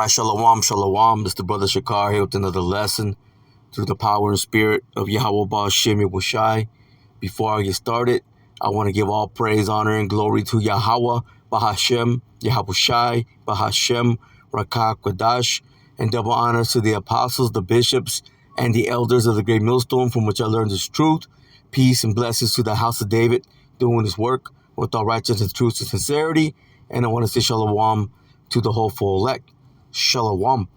right, shalom, shalom. This is the brother Shakar here with another lesson through the power and spirit of Yahweh Ba'Shem Yahushai. Before I get started, I want to give all praise, honor, and glory to Yahweh Ba'Shem Yahushai Ba'Shem Rakah Kodash, and double honors to the apostles, the bishops, and the elders of the great millstone from which I learned this truth. Peace and blessings to the house of David, doing his work with all righteousness, truth, and sincerity. And I want to say shalom to the whole full elect. Shalom.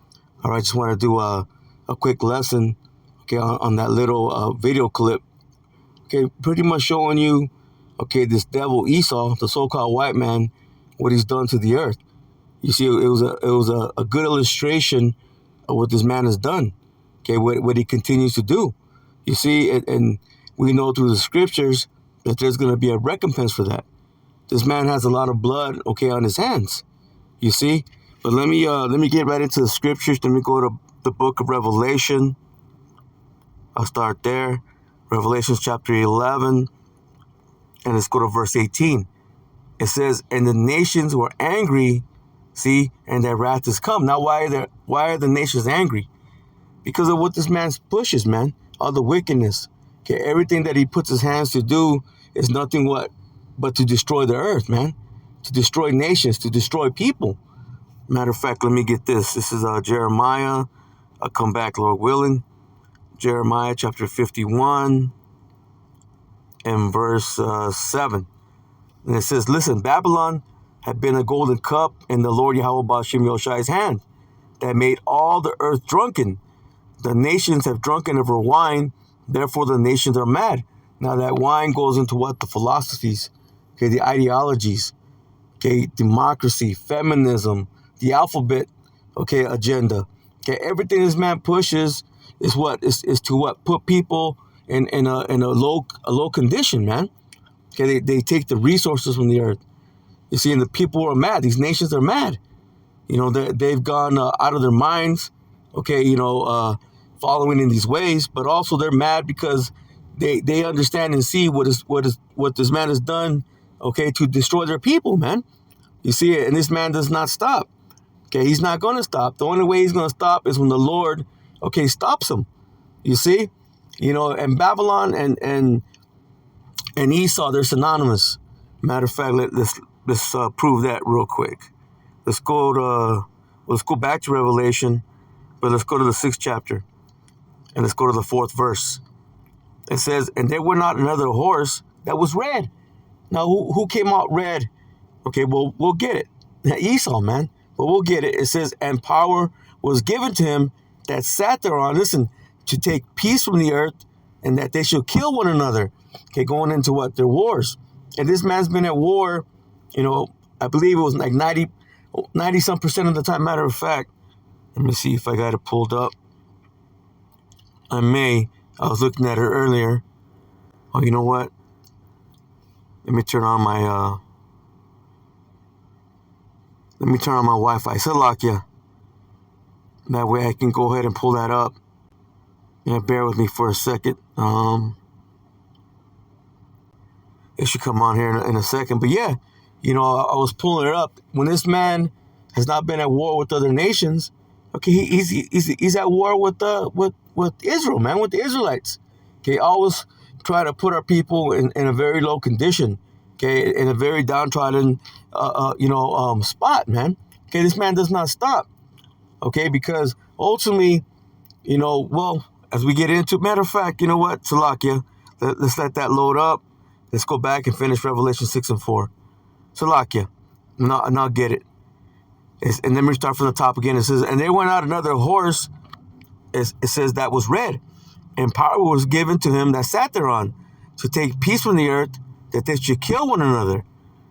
All right, just want to do a quick lesson, okay, on that little video clip. Okay, pretty much showing you, okay, this devil Esau, the so-called white man, what he's done to the earth. You see, it was a good illustration of what this man has done. Okay, what he continues to do. You see, and we know through the scriptures that there's going to be a recompense for that. This man has a lot of blood, okay, on his hands. You see, but let me get right into the scriptures. Let me go to the book of Revelation. I'll start there. Revelation chapter 11, and let's go to verse 18. It says, "And the nations were angry, see, and their wrath is come." Now, why are the nations angry? Because of what this man pushes, man. All the wickedness. Okay, everything that he puts his hands to do is nothing but to destroy the earth, man. To destroy nations, to destroy people. Matter of fact, let me get this. This is Jeremiah. I'll come back, Lord willing. Jeremiah chapter 51 and verse 7. And it says, "Listen, Babylon had been a golden cup in the Lord Yahweh Ba'Shem Yahushai's hand that made all the earth drunken. The nations have drunken of her wine, therefore the nations are mad." Now that wine goes into what? The philosophies, okay, the ideologies, okay, democracy, feminism, the alphabet, okay, agenda. Okay, everything this man pushes is what? Is to what? Put people in a low condition, man. Okay, they take the resources from the earth. You see, and the people are mad. These nations are mad. You know, they've gone out of their minds, okay, following in these ways, but also they're mad because they understand and see what this man has done, okay, to destroy their people, man. You see it, and this man does not stop. Okay, he's not going to stop. The only way he's going to stop is when the Lord, okay, stops him. You see, and Babylon and Esau, they're synonymous. Matter of fact, let's prove that real quick. Let's go back to Revelation, but let's go to the 6th chapter, and let's go to the 4th verse. It says, "And there were not another horse that was red." Now, who came out red? Okay, well, we'll get it. Esau, man. But we'll get it. It says, "And power was given to him that sat thereon," listen, "to take peace from the earth, and that they should kill one another." Okay, going into what? Their wars. And this man's been at war, I believe it was like 90-some% of the time. Matter of fact, let me see if I got it pulled up. I was looking at it earlier. Oh, you know what? Let me turn on my Wi-Fi. Salakia. That way I can go ahead and pull that up. Yeah, bear with me for a second. It should come on here in a second. But yeah, I was pulling it up. When this man has not been at war with other nations, okay, he's at war with Israel, man, with the Israelites. Okay, always try to put our people in a very low condition. Okay, in a very downtrodden, spot, man. Okay, this man does not stop. Okay, because ultimately, as we get into, matter of fact, you know what, Salakia, let's let that load up. Let's go back and finish Revelation 6 and 4. Salakia, and I'll get it. And then we start from the top again. It says, "And there went out another horse," it says, "that was red, and power was given to him that sat thereon, to take peace from the earth, that they should kill one another.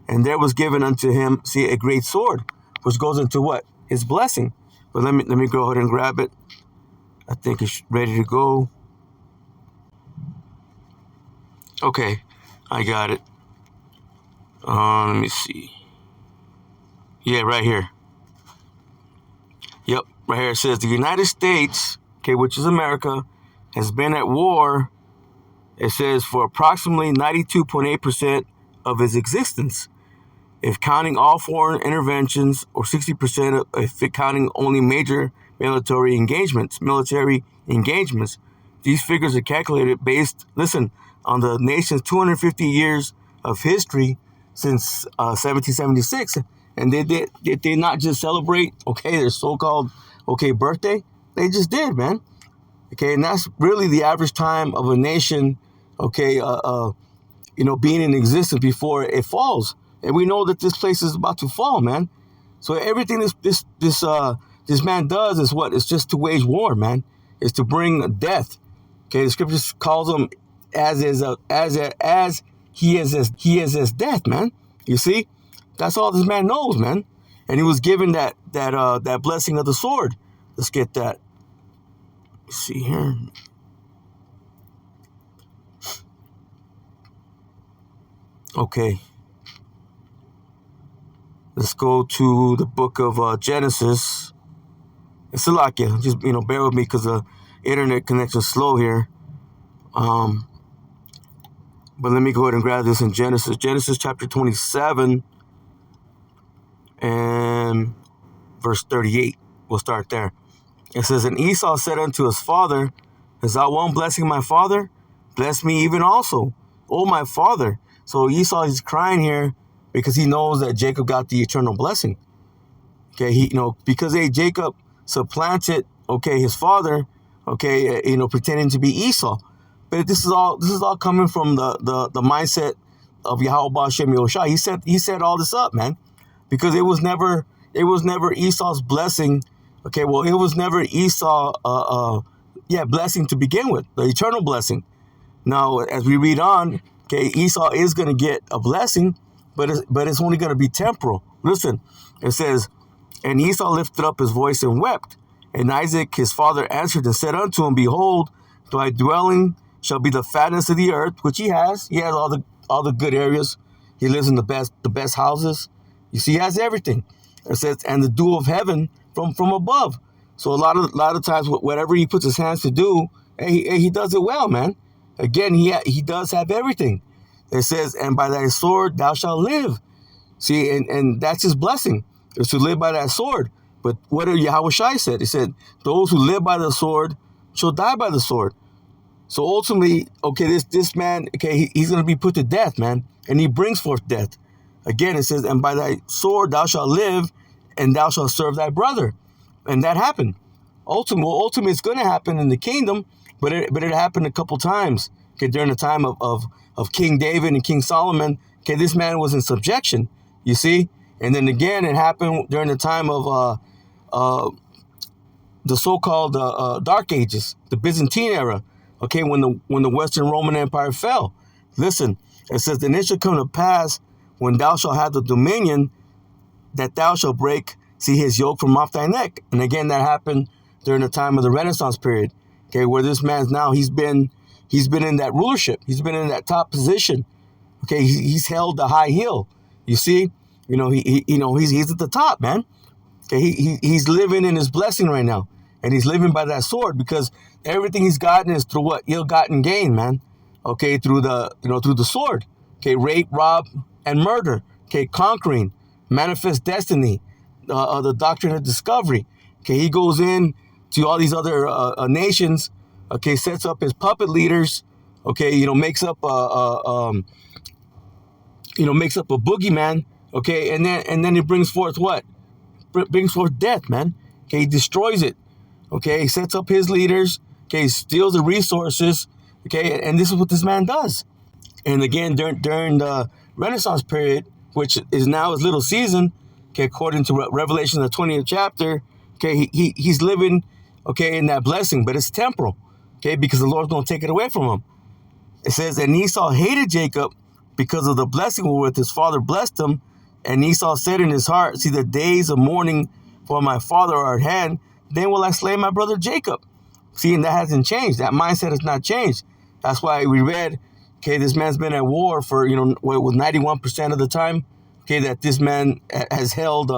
And there was given unto him, see, a great sword," which goes into what? His blessing. But let me go ahead and grab it. I think it's ready to go. Okay, I got it. Let me see. Yeah, right here. Yep, right here it says, "The United States, okay, which is America, has been at war," it says, "for approximately 92.8% of its existence. If counting all foreign interventions, or 60% if counting only major military engagements, these figures are calculated based, listen, on the nation's 250 years of history since 1776. And they did not just celebrate, their so-called, birthday. They just did, man. Okay, and that's really the average time of a nation, being in existence before it falls. And we know that this place is about to fall, man. So everything this man does is what? It's just to wage war, man. It's to bring death. Okay, the scriptures calls him as he is as death, man. You see, that's all this man knows, man. And he was given that blessing of the sword. Let's get that. Let's see here. Okay. Let's go to the book of Genesis. It's Salakia. Just, bear with me because the internet connection is slow here. But let me go ahead and grab this in Genesis. Genesis chapter 27 and verse 38. We'll start there. It says, And Esau said unto his father, Is thou one blessing my father? Bless me even also, O my father. So Esau is crying here because he knows that Jacob got the eternal blessing. Okay, because Jacob supplanted, his father, pretending to be Esau. But this is all coming from the mindset of Yahweh Shem Yahushua. He set all this up, man, because it was never Esau's blessing. Okay, well, it was never Esau, blessing to begin with, the eternal blessing. Now, as we read on, Esau is going to get a blessing, but it's only going to be temporal. Listen, it says, And Esau lifted up his voice and wept. And Isaac his father answered and said unto him, Behold, thy dwelling shall be the fatness of the earth, which he has. He has all the good areas. He lives in the best houses. You see, he has everything. It says, and the dew of heaven from above. So a lot of times, whatever he puts his hands to do, he does it well, man. Again, he does have everything. It says, and by thy sword thou shalt live. See, and that's his blessing, is to live by that sword. But what did Yahweh Shai said? He said, those who live by the sword shall die by the sword. So ultimately, this man, he's going to be put to death, man. And he brings forth death. Again, it says, and by thy sword thou shalt live, and thou shalt serve thy brother. And that happened. Ultimately, it's going to happen in the kingdom, but it happened a couple times. During the time of King David and King Solomon, this man was in subjection, you see? And then again, it happened during the time of the so-called Dark Ages, the Byzantine era, when the Western Roman Empire fell. Listen, it says, then it shall come to pass when thou shalt have the dominion that thou shalt break, his yoke from off thy neck. And again, that happened during the time of the Renaissance period, where this man's now, he's been in that rulership. He's been in that top position. He's held the high heel. You see, he's at the top, man. He's living in his blessing right now, and he's living by that sword because everything he's gotten is through what? Ill-gotten gain, man. Through the sword. Rape, rob, and murder. Conquering, manifest destiny, the doctrine of discovery. He goes in to all these other nations. Sets up his puppet leaders. Makes up makes up a boogeyman. And then he brings forth what? Brings forth death, man. He destroys it. He sets up his leaders. He steals the resources. And this is what this man does. And again, during the Renaissance period, which is now his little season, according to Revelation, the 20th chapter, he's living, in that blessing, but it's temporal, because the Lord's going to take it away from him. It says, and Esau hated Jacob because of the blessing wherewith his father blessed him. And Esau said in his heart, see, the days of mourning for my father are at hand, then will I slay my brother Jacob. See, and that hasn't changed. That mindset has not changed. That's why we read, this man's been at war for, with 91% of the time, that this man has held,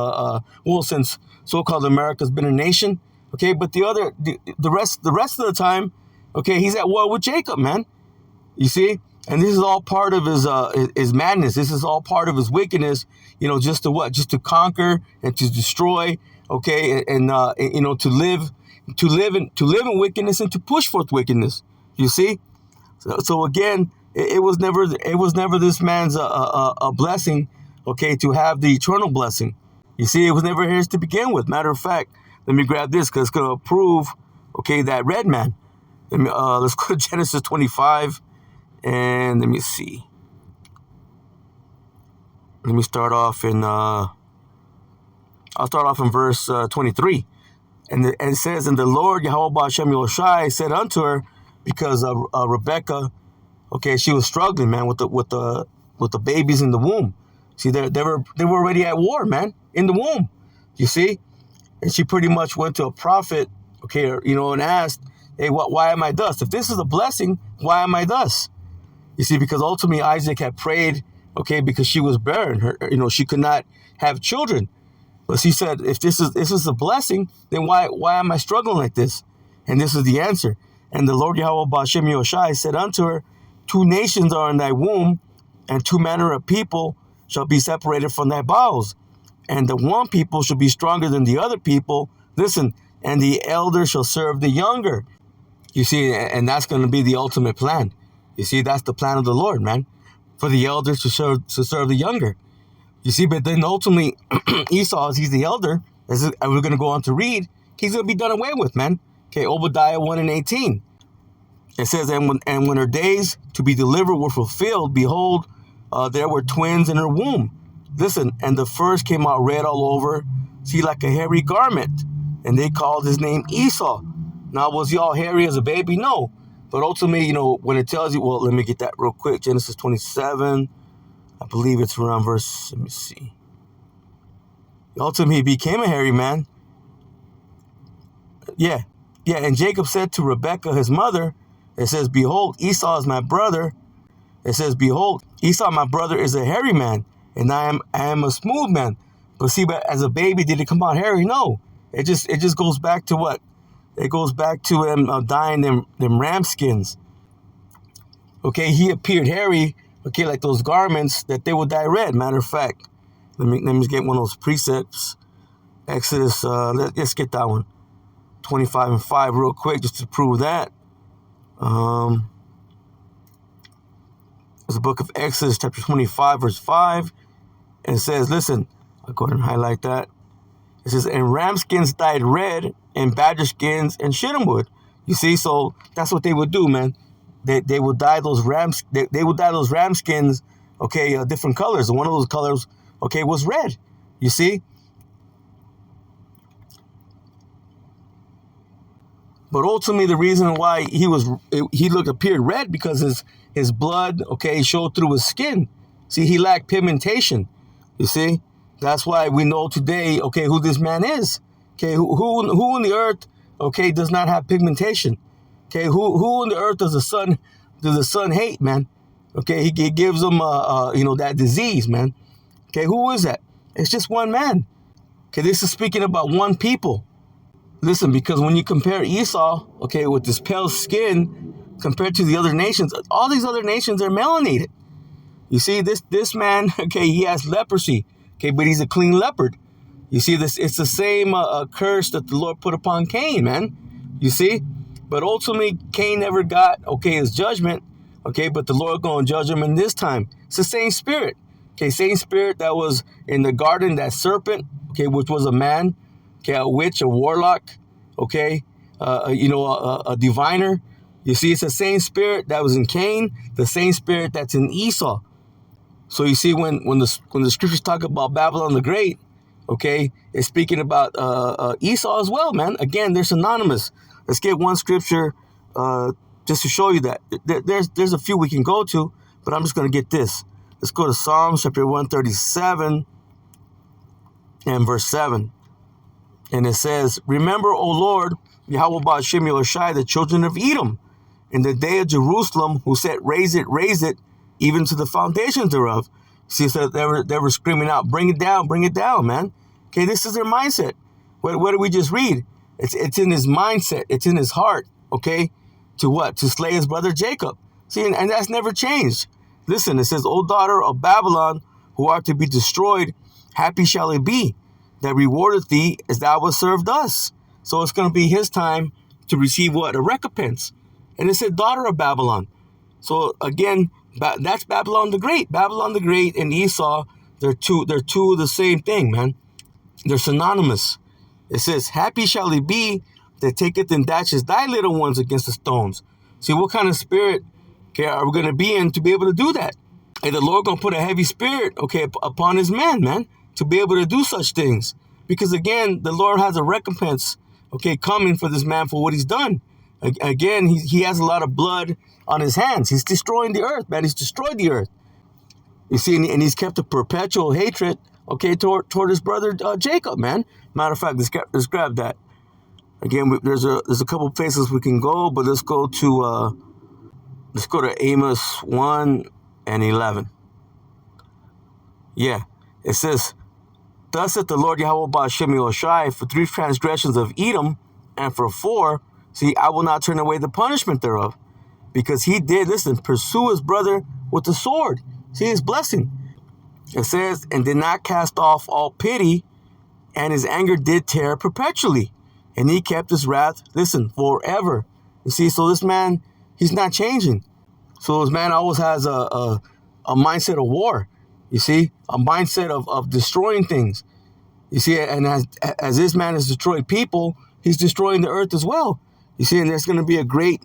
since so-called America's been a nation. But the rest of the time, he's at war with Jacob, man. You see? And this is all part of his madness. This is all part of his wickedness, just to what? Just to conquer and to destroy, okay, and to live in wickedness and to push forth wickedness. You see? So again, it was never this man's a blessing, okay, to have the eternal blessing. You see, it was never his to begin with. Matter of fact, let me grab this because it's going to prove, okay, that red man. Let's go to Genesis 25. And let me see. Let me start off in. I'll start off in verse 23, and it says, "And the Lord Yahweh Hashem Yoshai said unto her, because Rebecca, okay, she was struggling, man, with the babies in the womb. See, they were already at war, man, in the womb. You see, and she pretty much went to a prophet, okay, and asked, hey, why am I thus? If this is a blessing, why am I thus? You see, because ultimately Isaac had prayed, okay, because she was barren. She could not have children. But she said, if this is a blessing, then why am I struggling like this? And this is the answer. And the Lord Yahweh Ba'ashem Yoshai said unto her, 2 nations are in thy womb, and 2 manner of people shall be separated from thy bowels. And the one people shall be stronger than the other people. Listen, and the elder shall serve the younger. You see, and that's going to be the ultimate plan. You see, that's the plan of the Lord, man, for the elders to serve the younger. You see, but then ultimately, Esau, as he's the elder, as we're going to go on to read, he's going to be done away with, man. Okay, Obadiah 1:18. It says, and when her days to be delivered were fulfilled, behold, there were twins in her womb. Listen, and the first came out red all over, see, like a hairy garment. And they called his name Esau. Now, was he all hairy as a baby? No. But ultimately, when it tells you, well, let me get that real quick. Genesis 27, I believe it's around verse, let me see. Ultimately, he became a hairy man. Yeah. And Jacob said to Rebekah, his mother, it says, behold, Esau is my brother. It says, behold, Esau, my brother, is a hairy man, and I am a smooth man. But see, but as a baby, did it come out hairy? No. It just goes back to what? It goes back to him dyeing them ram skins. Okay, he appeared hairy, okay, like those garments that they would dye red. Matter of fact, let me get one of those precepts. Exodus, let's get that one. 25:5 real quick, just to prove that. It's the book of Exodus, chapter 25, verse 5. And it says, listen, I'll go ahead and highlight that. It says, and ram skins dyed red, and badger skins and shittim wood. You see, so that's what they would do, man. They would dye those they would dye those ram skins, okay, different colors. And one of those colors, okay, was red. You see? But ultimately, the reason why he appeared red because his blood, okay, showed through his skin. See, he lacked pigmentation. You see? That's why we know today, okay, who this man is. Okay, who in the earth, okay, does not have pigmentation? Okay, who in the earth does the sun hate, man? Okay, he gives them that disease, man. Okay, who is that? It's just one man. Okay, this is speaking about one people. Listen, because when you compare Esau, okay, with this pale skin compared to the other nations, all these other nations are melanated. You see, this man, okay, he has leprosy, okay, but he's a clean leopard. You see, it's the same curse that the Lord put upon Cain, man. You see? But ultimately, Cain never got, okay, his judgment, okay, but the Lord going to judge him in this time. It's the same spirit, okay, same spirit that was in the garden, that serpent, okay, which was a man, okay, a witch, a warlock, okay, a diviner. You see, it's the same spirit that was in Cain, the same spirit that's in Esau. So you see, when the scriptures talk about Babylon the Great, okay, it's speaking about Esau as well, man. Again, they're synonymous. Let's get one scripture just to show you that. There's a few we can go to, but I'm just going to get this. Let's go to Psalms chapter 137 and verse 7. And it says, remember, O Lord, Yahweh Ba'ashem Yoshai, the children of Edom, in the day of Jerusalem, who said, raise it, even to the foundations thereof. See, so they were screaming out, bring it down, man. Okay, this is their mindset. What did we just read? It's in his mindset. It's in his heart, okay? To what? To slay his brother Jacob. See, and that's never changed. Listen, it says, O daughter of Babylon, who art to be destroyed, happy shall it be that rewardeth thee as thou hast served us. So it's going to be his time to receive what? A recompense. And it said, daughter of Babylon. So again, that's Babylon the Great. Babylon the Great and Esau, they're two of the same thing, man. They're synonymous. It says, happy shall it be that taketh and dashes thy little ones against the stones. See, what kind of spirit, okay, are we going to be in to be able to do that? And the Lord going to put a heavy spirit, okay, upon his men, man, to be able to do such things. Because again, the Lord has a recompense, okay, coming for this man for what he's done. Again, he has a lot of blood on his hands. He's destroying the earth, man. He's destroyed the earth. You see, and he's kept a perpetual hatred, okay, toward his brother Jacob, man. Matter of fact, let's grab that. Again, there's a couple places we can go, but let's go to Amos 1 and 11. Yeah, it says, thus saith the Lord Yahweh Ba'ashem Yahushai, for 3 transgressions of Edom, and for 4, see, I will not turn away the punishment thereof. Because he did, listen, pursue his brother with the sword. See his blessing. It says, and did not cast off all pity, and his anger did tear perpetually. And he kept his wrath, listen, forever. You see, so this man, he's not changing. So this man always has a mindset of war. You see, a mindset of destroying things. You see, and as this man has destroyed people, he's destroying the earth as well. You see, and there's going to be a great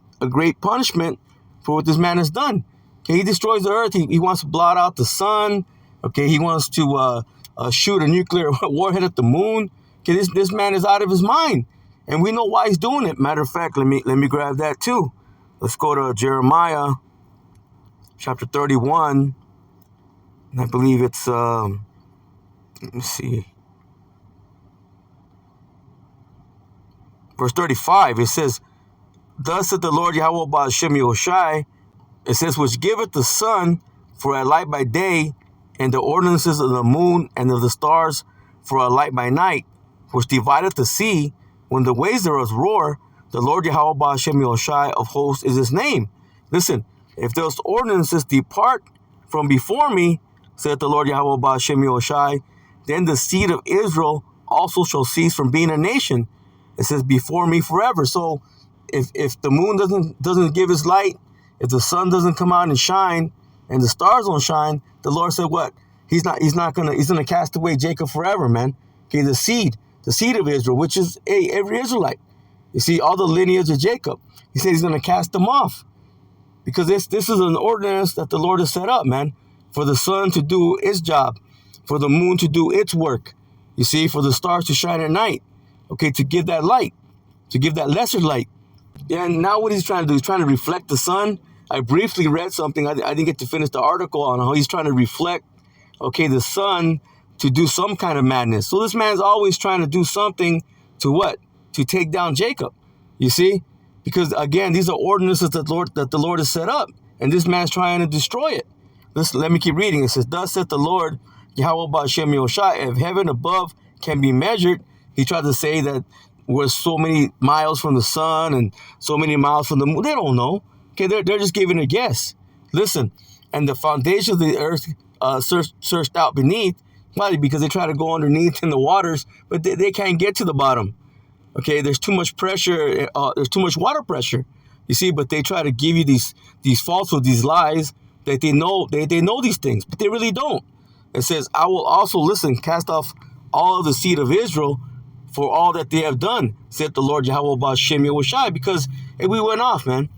punishment for what this man has done. Okay, he destroys the earth. He wants to blot out the sun. Okay, he wants to shoot a nuclear warhead at the moon. Okay, this man is out of his mind, and we know why he's doing it. Matter of fact, let me grab that too. Let's go to Jeremiah chapter 31, and I believe it's let me see, verse 35. It says, thus saith the Lord Yahweh Ba'ashem Yahushai, it says, which giveth the sun for a light by day, and the ordinances of the moon and of the stars for a light by night, which divideth the sea, when the waves thereof roar, the Lord Yahweh Ba'ashem Yahushai of hosts is his name. Listen, if those ordinances depart from before me, saith the Lord Yahweh Ba'ashem Yahushai, then the seed of Israel also shall cease from being a nation. It says, before me forever. So if the moon doesn't give its light, if the sun doesn't come out and shine, and the stars don't shine, the Lord said what? He's gonna cast away Jacob forever, man. Okay, the seed of Israel, which is every Israelite. You see, all the lineage of Jacob. He said he's gonna cast them off. Because this is an ordinance that the Lord has set up, man, for the sun to do its job, for the moon to do its work. You see, for the stars to shine at night. Okay, to give that light, to give that lesser light. And now what he's trying to do, he's trying to reflect the sun. I briefly read something. I didn't get to finish the article on how he's trying to reflect, okay, the sun to do some kind of madness. So this man's always trying to do something to what? To take down Jacob. You see? Because again, these are ordinances that the Lord has set up, and this man's trying to destroy it. Let me keep reading. It says, thus saith the Lord Yahweh Ba'ashem Yahushai, if heaven above can be measured. He tried to say that we're so many miles from the sun and so many miles from the moon. They don't know. Okay, they're just giving a guess. Listen, and the foundation of the earth searched out beneath. Why? Because they try to go underneath in the waters, but they can't get to the bottom. Okay, there's too much pressure. There's too much water pressure. You see, but they try to give you these falsehoods, these lies that they know these things, but they really don't. It says, I will also, cast off all of the seed of Israel for all that they have done, said the Lord Yahweh Ba'ashem Yahushai, because we went off, man.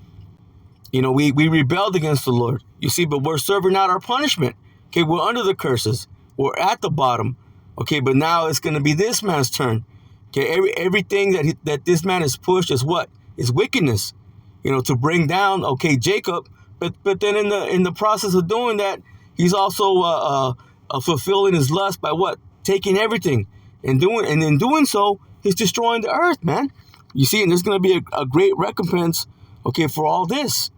You know, we rebelled against the Lord. You see, but we're serving out our punishment. Okay, we're under the curses. We're at the bottom. Okay, but now it's going to be this man's turn. Okay, everything that this man has pushed is what? Is wickedness. You know, to bring down, okay, Jacob. But then in the process of doing that, he's also fulfilling his lust by what? Taking everything. And in doing so, he's destroying the earth, man. You see, and there's going to be a great recompense, okay, for all this.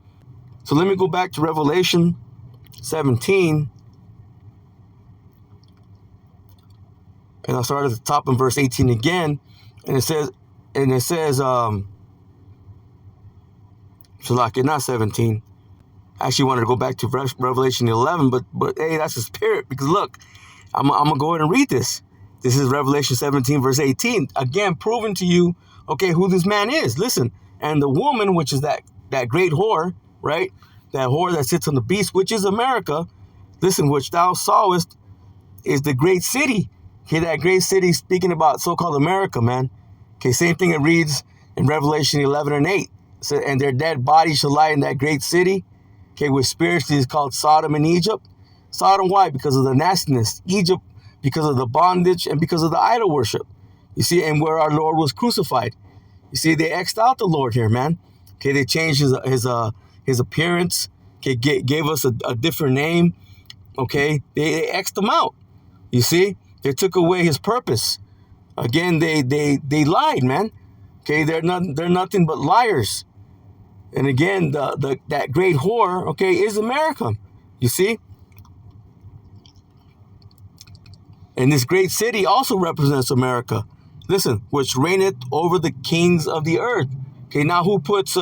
So let me go back to Revelation 17. And I'll start at the top in verse 18 again. And it says, Shalak, not 17. I actually wanted to go back to Revelation 11, but hey, that's the spirit. Because look, I'm gonna go ahead and read this. This is Revelation 17, verse 18. Again, proving to you, okay, who this man is. Listen, and the woman, which is that great whore, right? That whore that sits on the beast, which is America. Listen, which thou sawest is the great city. Okay, that great city speaking about so-called America, man. Okay, same thing it reads in Revelation 11 and 8. So, and their dead bodies shall lie in that great city, okay, which spiritually is called Sodom and Egypt. Sodom, why? Because of the nastiness. Egypt, because of the bondage and because of the idol worship. You see, and where our Lord was crucified. You see, they X'd out the Lord here, man. Okay, they changed his appearance. Okay, gave us a different name. Okay, they X'd him out. You see, they took away his purpose. Again, they lied, man. Okay, they're nothing but liars. And again, that great whore, okay, is America. You see? And this great city also represents America. Listen, which reigneth over the kings of the earth. Okay, now who puts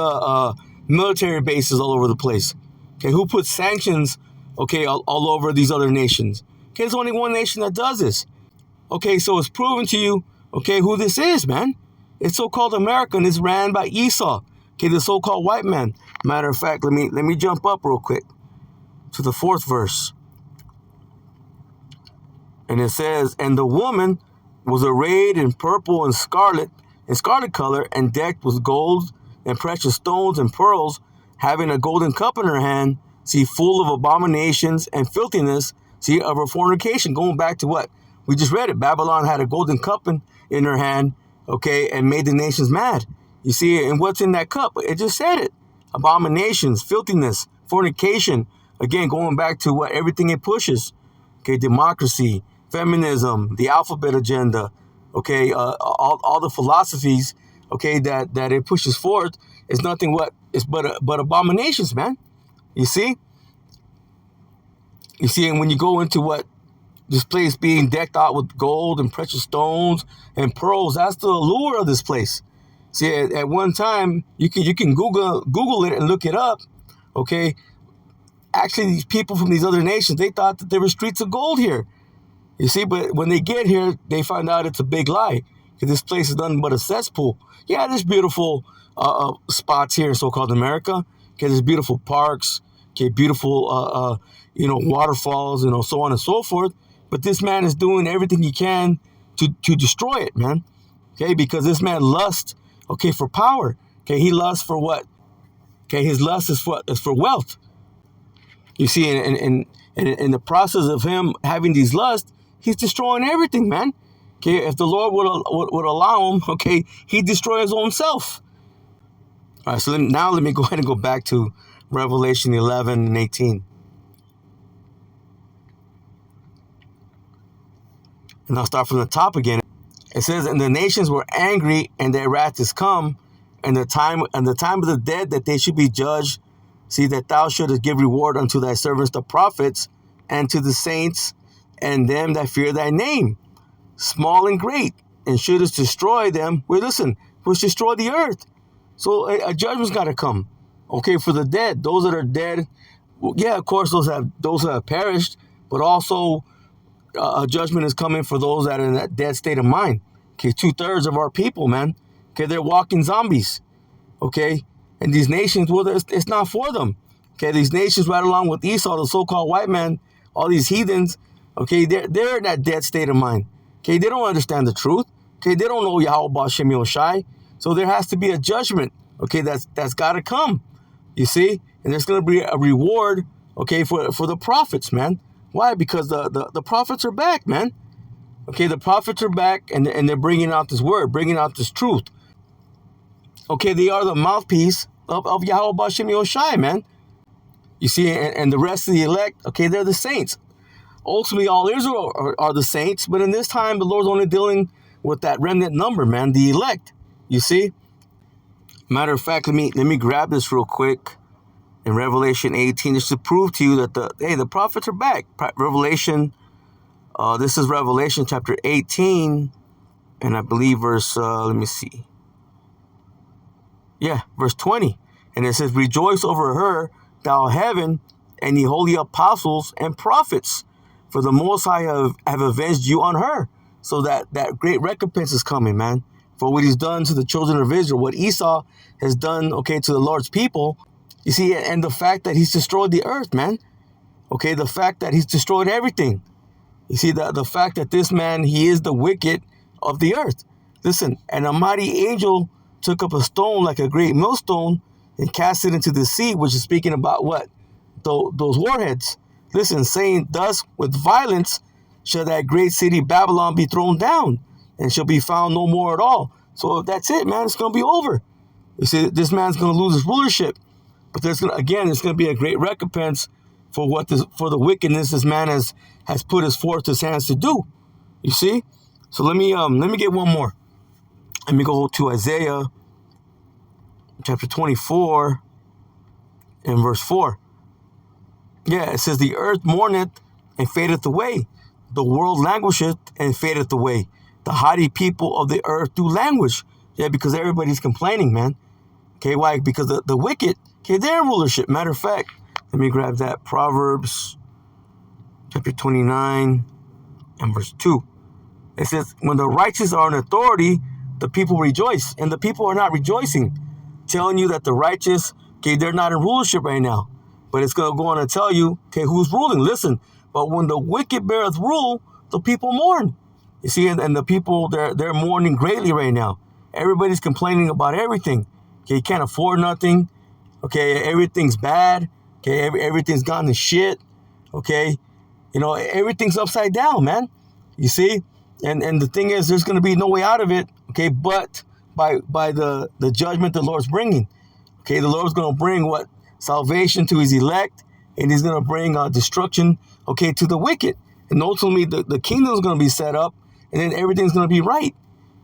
military bases all over the place? Okay, who puts sanctions, okay, all over these other nations? Okay, there's only one nation that does this. Okay, so it's proven to you, okay, who this is, man. It's so-called America, and it's ran by Esau. Okay, the so-called white man. Matter of fact, let me jump up real quick to the 4th verse. And it says, and the woman was arrayed in purple and scarlet color, and decked with gold and precious stones and pearls, having a golden cup in her hand, see, full of abominations and filthiness, see, of her fornication. Going back to what? We just read it. Babylon had a golden cup in her hand, okay, and made the nations mad. You see, and what's in that cup? It just said it. Abominations, filthiness, fornication. Again, going back to what everything it pushes. Okay, democracy, feminism, the alphabet agenda, okay, all the philosophies, okay, that it pushes forth is nothing but abominations, man. You see? You see, and when you go into what this place being decked out with gold and precious stones and pearls, that's the allure of this place. See, at one time, you can Google it and look it up, okay? Actually, these people from these other nations, they thought that there were streets of gold here. You see, but when they get here, they find out it's a big lie. Because this place is nothing but a cesspool. Yeah, there's beautiful spots here in so-called America. Okay, there's beautiful parks. Okay, beautiful, waterfalls, so on and so forth. But this man is doing everything he can to destroy it, man. Okay, because this man lusts, okay, for power. Okay, he lusts for what? Okay, his lust is for wealth. You see, and in the process of him having these lusts, he's destroying everything, man. Okay, if the Lord would allow him, okay, he'd destroy his own self. All right, so now let me go ahead and go back to Revelation 11 and 18. And I'll start from the top again. It says, and the nations were angry, and their wrath is come, and the time of the dead that they should be judged. See, that thou shouldest give reward unto thy servants the prophets, and to the saints, and them that fear thy name, small and great, and shouldest destroy them. Well, listen, which destroy the earth. So a judgment's got to come, okay, for the dead, those that are dead. Well, yeah, of course, those who have perished, but also a judgment is coming for those that are in that dead state of mind. Okay, 2/3 of our people, man. Okay, they're walking zombies. Okay, and these nations, well, it's not for them. Okay, these nations right along with Esau, the so-called white man, all these heathens. Okay, they're in that dead state of mind. Okay, they don't understand the truth. Okay, they don't know Yahweh Shem Yoshai. So there has to be a judgment. Okay, that's got to come. You see, and there's going to be a reward. Okay, for the prophets, man. Why? Because the prophets are back, man. Okay, the prophets are back, and they're bringing out this word, bringing out this truth. Okay, they are the mouthpiece of Yahweh Shem Yoshai, man. You see, and the rest of the elect, okay, they're the saints. Ultimately, all Israel are the saints, but in this time, the Lord's only dealing with that remnant number, man, the elect. You see? Matter of fact, let me grab this real quick. In Revelation 18, just to prove to you that the prophets are back. Revelation, this is Revelation chapter 18, and I believe verse, let me see. Yeah, verse 20. And it says, rejoice over her, thou heaven and the holy apostles and prophets. For the Most High have avenged you on her. So that great recompense is coming, man. For what he's done to the children of Israel, what Esau has done, okay, to the Lord's people. You see, and the fact that he's destroyed the earth, man. Okay, the fact that he's destroyed everything. You see, the fact that this man, he is the wicked of the earth. Listen, and a mighty angel took up a stone like a great millstone and cast it into the sea, which is speaking about what? Those warheads. Listen, saying, thus with violence shall that great city Babylon be thrown down, and shall be found no more at all. So that's it, man. It's going to be over. You see, this man's going to lose his rulership. But there's going to, again, it's going to be a great recompense for for the wickedness this man has put his hands to do. You see? So let me get one more. Let me go to Isaiah chapter 24 and verse 4. Yeah, it says, the earth mourneth and fadeth away. The world languisheth and fadeth away. The haughty people of the earth do languish. Yeah, because everybody's complaining, man. Okay, why? Because the wicked, okay, they're in rulership. Matter of fact, let me grab that. Proverbs chapter 29 and verse 2. It says, when the righteous are in authority, the people rejoice. And the people are not rejoicing, telling you that the righteous, okay, they're not in rulership right now. But it's going to go on and tell you, okay, who's ruling. Listen, but when the wicked beareth rule, the people mourn. You see, and the people, they're mourning greatly right now. Everybody's complaining about everything. Okay, you can't afford nothing. Okay, everything's bad. Okay, everything's gone to shit. Okay, you know, everything's upside down, man. You see? And the thing is, there's going to be no way out of it, okay, but by the judgment the Lord's bringing. Okay, the Lord's going to bring what? Salvation to his elect, and he's going to bring destruction, okay, to the wicked. And ultimately, the kingdom's going to be set up, and then everything's going to be right.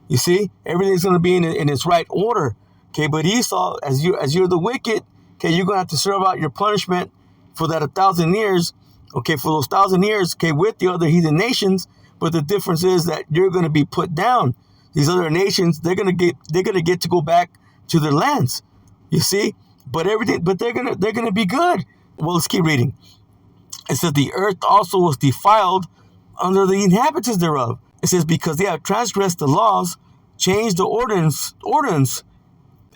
You see? Everything's going to be in its right order. Okay, but Esau, as you're the wicked, okay, you're going to have to serve out your punishment for that 1,000 years, okay, for those 1,000 years, okay, with the other heathen nations. But the difference is that you're going to be put down. These other nations, they're going to get to go back to their lands. You see? But they're gonna be good. Well, let's keep reading. It says, the earth also was defiled under the inhabitants thereof. It says, because they have transgressed the laws, changed the ordinance.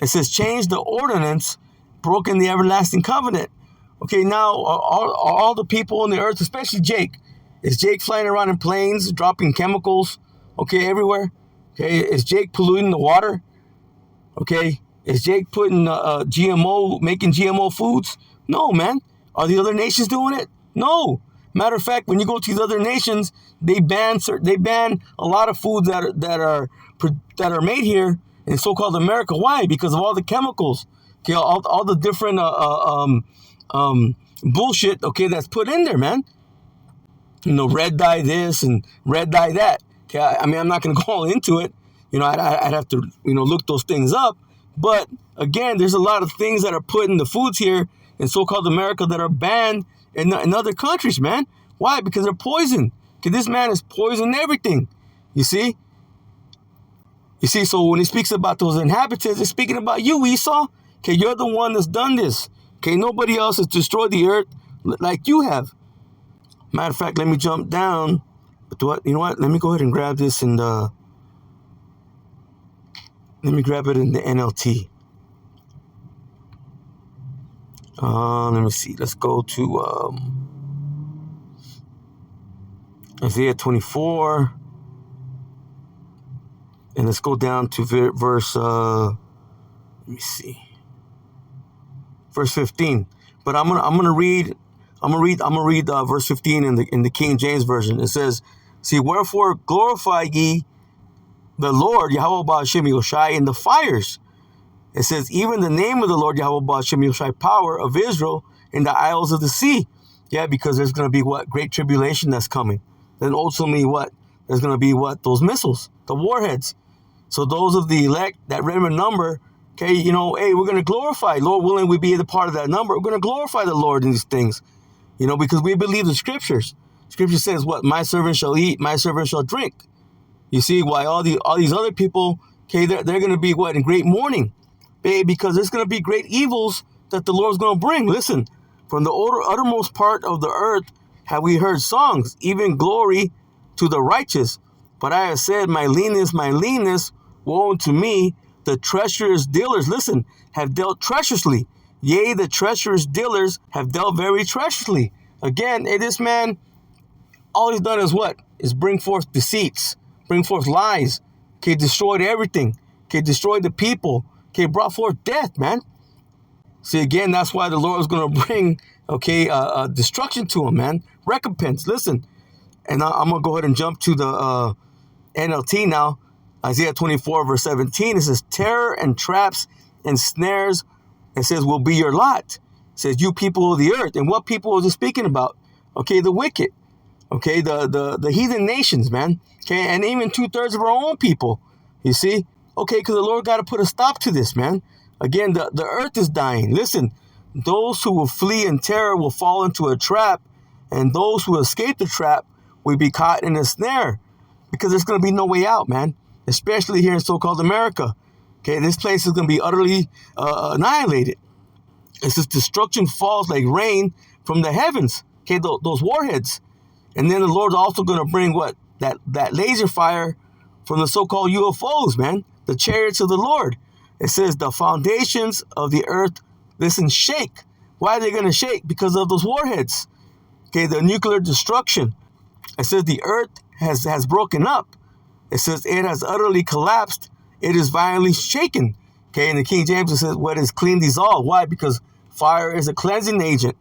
It says, changed the ordinance, broken the everlasting covenant. Okay, now all the people on the earth, especially Jake. Is Jake flying around in planes, dropping chemicals, okay, everywhere? Okay, is Jake polluting the water? Okay, is Jake putting making GMO foods? No, man. Are the other nations doing it? No. Matter of fact, when you go to these other nations, they ban a lot of foods that are made here in so-called America. Why? Because of all the chemicals. Okay, all the different bullshit. Okay, that's put in there, man. You know, red dye this and red dye that. Okay, I mean, I'm not going to go all into it. You know, I'd have to, look those things up. But again, there's a lot of things that are put in the foods here in so-called America that are banned in other countries, man. Why? Because they're poison. Okay, this man has poisoned everything. You see? So when he speaks about those inhabitants, he's speaking about you, Esau. Okay, you're the one that's done this. Okay, nobody else has destroyed the earth like you have. Matter of fact, let me jump down. You know what? Let me go ahead and grab this and let me grab it in the NLT. Let me see. Let's go to Isaiah 24. And let's go down to verse, let me see. Verse 15. But I'm gonna read verse 15 in the King James Version. It says, see, wherefore glorify ye the Lord, Yahweh Ba'ashem Yoshai, in the fires. It says, even the name of the Lord, Yahweh Ba'ashem Yoshai, power of Israel, in the isles of the sea. Yeah, because there's going to be what? Great tribulation that's coming. Then ultimately what? There's going to be what? Those missiles, the warheads. So those of the elect, that remnant number, okay, hey, we're going to glorify. Lord willing, we be a part of that number. We're going to glorify the Lord in these things. Because we believe the scriptures. Scripture says what? My servant shall eat, my servant shall drink. You see why all these other people, okay, they're going to be what? In great mourning. Because there's going to be great evils that the Lord's going to bring. Listen, the wicked, okay, they're going to be put down. Okay, From the uttermost part of the earth have we heard songs, even glory to the righteous. But I have said, my leanness, woe unto me, the treacherous dealers, listen, have dealt treacherously. Yea, the treacherous dealers have dealt very treacherously. Again, this man, all he's done is what? Is bring forth deceits, bring forth lies. Okay, destroyed everything. Okay, destroyed the people. Okay, brought forth death, man. See, again, that's why the Lord is going to bring, destruction to him, man. Recompense. Listen, and I'm going to go ahead and jump to the NLT now. Isaiah 24, verse 17. It says, terror and traps and snares, it says, will be your lot. It says, you people of the earth. And what people is it speaking about? Okay, the wicked. Okay, the heathen nations, man. Okay, and even 2/3 of our own people. You see? Okay, because the Lord got to put a stop to this, man. Again, the earth is dying. Listen, those who will flee in terror will fall into a trap, and those who escape the trap will be caught in a snare, because there's going to be no way out, man, especially here in so-called America. Okay, this place is going to be utterly annihilated. It says destruction falls like rain from the heavens. Okay, those warheads. And then the Lord's also going to bring what? That laser fire from the so-called UFOs, man. The chariots of the Lord. It says the foundations of the earth, listen, shake. Why are they going to shake? Because of those warheads. Okay, the nuclear destruction. It says the earth has broken up. It says it has utterly collapsed. It is violently shaken. Okay, in the King James it says what is clean dissolved. Why? Because fire is a cleansing agent.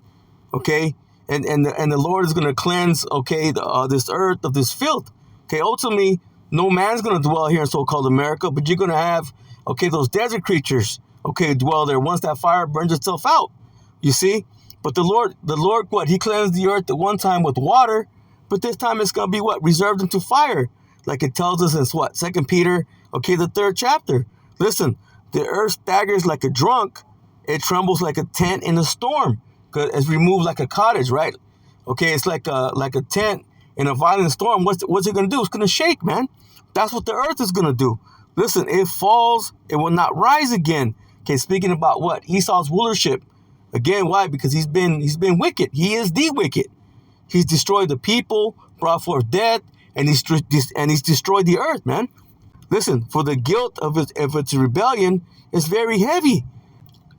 Okay, and the Lord is going to cleanse, okay, this earth of this filth. Okay, ultimately, no man's going to dwell here in so-called America, but you're going to have, okay, those desert creatures, okay, dwell there once that fire burns itself out. You see? But the Lord, what? He cleansed the earth at one time with water, but this time it's going to be what? Reserved into fire. Like it tells us in what? 2 Peter, okay, the 3rd chapter. Listen, the earth staggers like a drunk. It trembles like a tent in a storm. It's removed like a cottage, right? Okay, it's like a tent in a violent storm. What's it going to do? It's going to shake, man. That's what the earth is going to do. Listen, it falls. It will not rise again. Okay, speaking about what? Esau's rulership. Again, why? Because he's been wicked. He is the wicked. He's destroyed the people, brought forth death, and he's destroyed the earth, man. Listen, for the guilt of its rebellion is very heavy.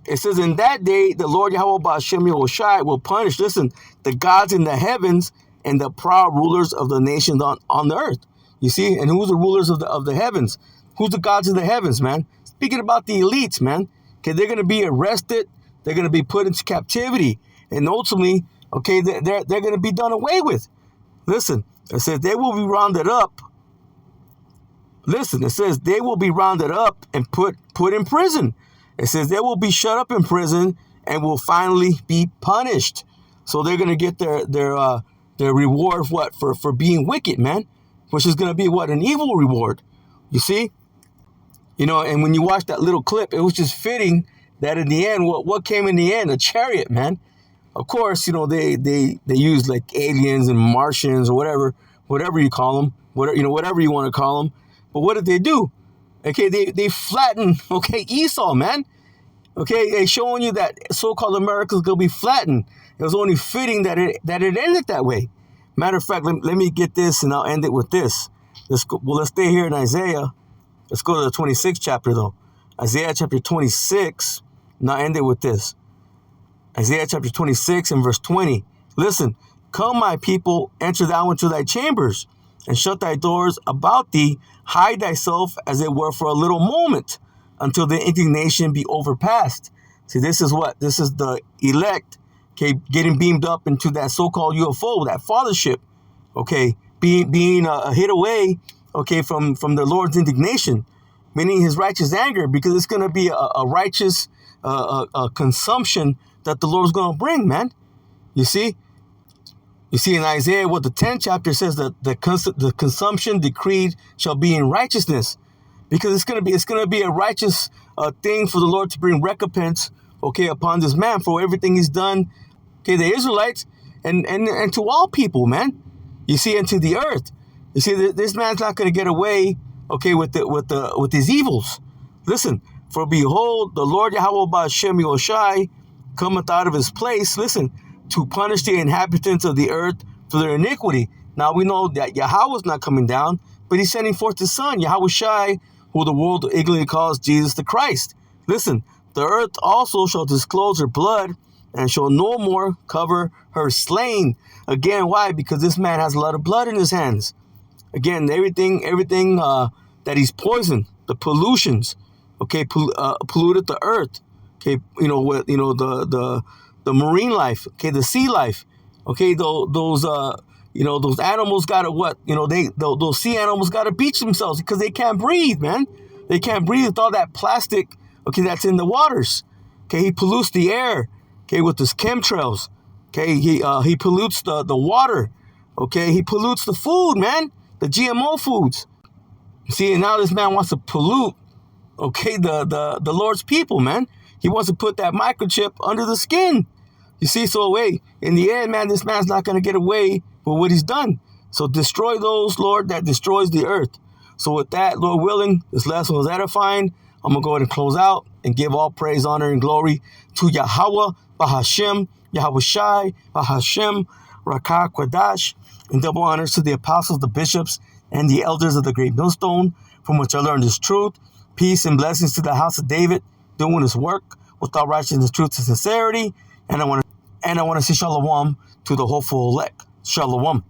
It says, in that day, the Lord Yahweh Ba'ashem Yahushai will punish, listen, the gods in the heavens and the proud rulers of the nations on the earth. You see? And who's the rulers of the heavens? Who's the gods in the heavens, man? Speaking about the elites, man. Okay, they're going to be arrested. They're going to be put into captivity. And ultimately, okay, they're going to be done away with. Listen, it says they will be rounded up. Listen, it says they will be rounded up and put in prison. It says they will be shut up in prison and will finally be punished. So they're going to get their reward what? For being wicked, man. Which is going to be what? An evil reward. You see? You know, and when you watch that little clip, it was just fitting that in the end, what came in the end? A chariot, man. Of course, you know, they use like aliens and Martians or whatever you call them, whatever you want to call them. But what did they do? Okay, they flattened, okay, Esau, man. Okay, they showing you that so-called America is going to be flattened. It was only fitting that it ended that way. Matter of fact, let me get this and I'll end it with this. Let's stay here in Isaiah. Let's go to the 26th chapter, though. Isaiah chapter 26. Now end it with this. Isaiah chapter 26 and verse 20. Listen, come, my people, enter thou into thy chambers, and shut thy doors about thee. Hide thyself, as it were, for a little moment, until the indignation be overpast. See, this is what? This is the elect, okay, getting beamed up into that so-called UFO, that fathership, okay, being hid away, okay, from the Lord's indignation, meaning his righteous anger, because it's going to be a righteous consumption that the Lord's going to bring, man. You see? You see in Isaiah what the 10th chapter says that the consumption decreed shall be in righteousness, because it's going to be a righteous thing for the Lord to bring recompense, okay, upon this man for everything he's done, okay, the Israelites and to all people, man. You see, and to the earth. You see, this man's not going to get away, okay, with his evils. Listen, for behold, the Lord Yahweh Ba'ashem Yahushai cometh out of his place, listen, to punish the inhabitants of the earth for their iniquity. Now we know that Yahweh is not coming down, but he's sending forth his son, Yahweh Shai, who the world ignorantly calls Jesus the Christ. Listen, the earth also shall disclose her blood, and shall no more cover her slain. Again, why? Because this man has a lot of blood in his hands. Again, everything that he's poisoned, the pollutions, okay, polluted the earth. Okay, the marine life, okay, the sea life, okay, those animals gotta what? Those sea animals gotta beach themselves because they can't breathe, man. They can't breathe with all that plastic, okay, that's in the waters. Okay, he pollutes the air, okay, with his chemtrails. Okay, he pollutes the water. Okay, he pollutes the food, man, the GMO foods. See, and now this man wants to pollute, okay, the Lord's people, man. He wants to put that microchip under the skin. You see, so wait, in the end, man, this man's not going to get away with what he's done. So destroy those, Lord, that destroys the earth. So with that, Lord willing, this lesson was edifying. I'm going to go ahead and close out and give all praise, honor, and glory to Yahweh, Bahashem, Yahweh Shai, Bahashem, Rakah Kwadash, and double honors to the apostles, the bishops, and the elders of the great millstone, from which I learned this truth. Peace and blessings to the house of David, doing his work with all righteousness, truth, and sincerity. And I want to say shalom to the hopeful elect. Shalom.